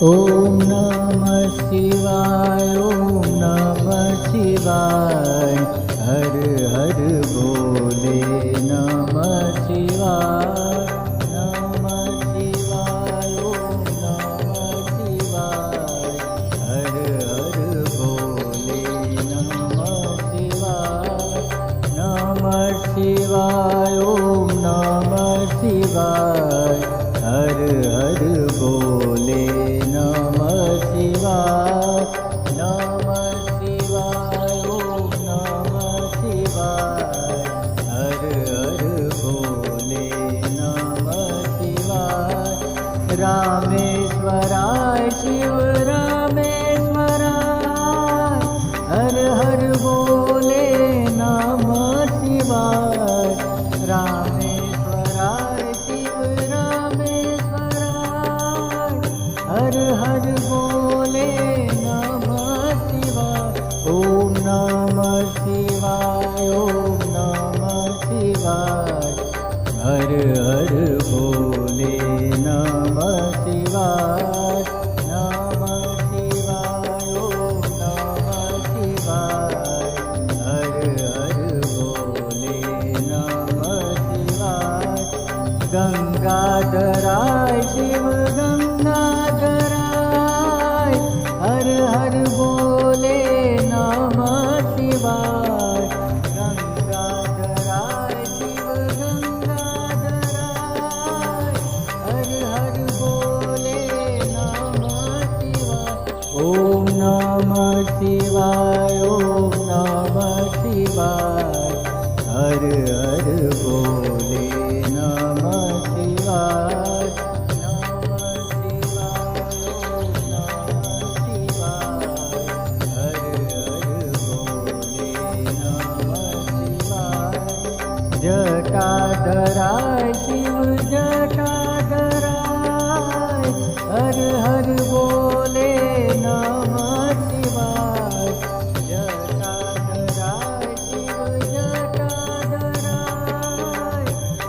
ओम नमः शिवाय, ओम नमः शिवाय, हर हर बोले नमः शिवाय, नमः शिवाय, ओम नमः शिवाय, हर हर बोले नमः शिवाय, नमः शिवाय, ओम नमः शिवाय, हर हर बोले नमः शिवाय, नमः शिवाय, ओम नमः शिवाय, हर हर बोले नमः शिवाय, रामेश्वराय शिव रामेश्वराय, हर हर बोले नमः शिवाय, रामेश्वराय शिव रामेश्वराय, हर हर बोले नमः शिवाय, ओम नमः शिवाय, ओम नमः शिवाय, हर हर बोले नमः शिवाय, नमः शिवाय, ओम नमः शिवाय, हर हर बोले नमः शिवाय, गंगाधराय शिव गंगाधराय, हर हर बोले नमः शिवाय, गंगाधराय शिव गंगाधराय, हर हर बोले नमः शिवाय, ओम नमः शिवाय, ओम नमः शिवाय, हर हर बोले नमः शिवाय, नमः शिवाय, ओम नमः शिवाय, हर हर बोले नमः शिवाय, जटाधराय शिव जटाधराय, हर हर बोले नमः शिवाय, जटाधराय शिव जटाधराय,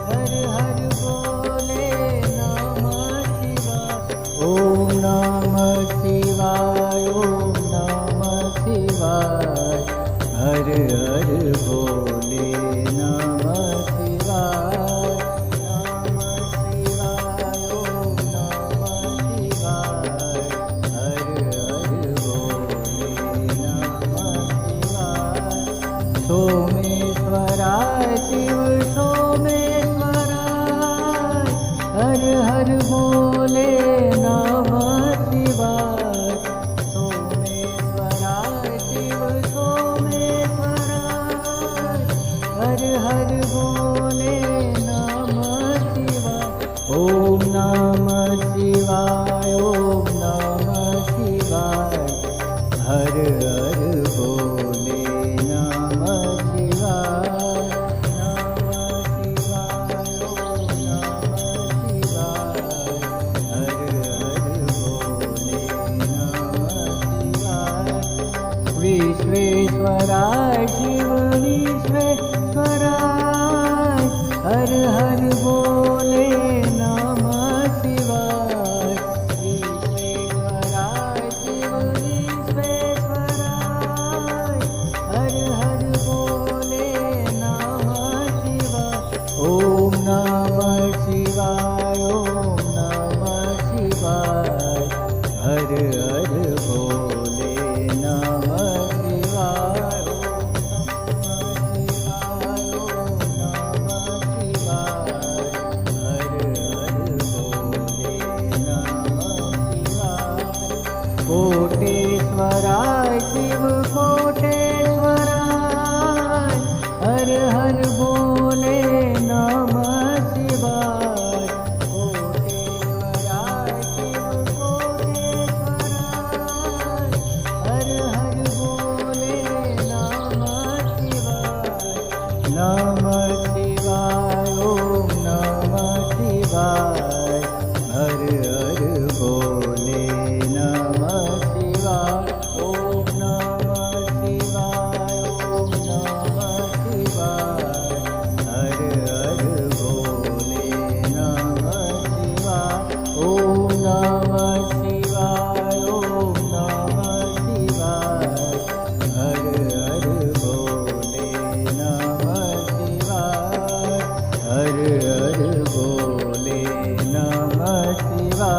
हर हर बोले नमः शिवाय, ओम नमः शिवाय, ओम नमः शिवाय, हर हर बोले नमः शिवाय, नमः शिवाय, ओम नमः शिवाय, हर हर बोले नमः शिवाय, सोमेश्वराय शिव सोमेश्वराय, हर हर बोले नमः शिवाय, सोमेश्वराय शिव सोमेश्वराय, हर हर बोले नमः शिवाय, ओम नमः शिवाय, ओम नमः शिवाय, हर हर बोले नमः शिवाय, नमः शिवाय, ओम नमः शिवाय, हर हर बोले नमः शिवाय, विश्वेश्वराय शिव विश्वेश्वराय, हर हर बोले नमः शिवाय, विश्वेश्वराय शिव विश्वेश्वराय, हर हर बोले नमः शिवाय, ओम नमः शिवाय, ओम नमः शिवाय, हर हर बोले नमः शिवाय, ओम नमः शिवाय, ओम नमः शिवाय, हर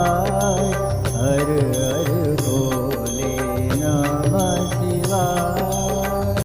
શિવાય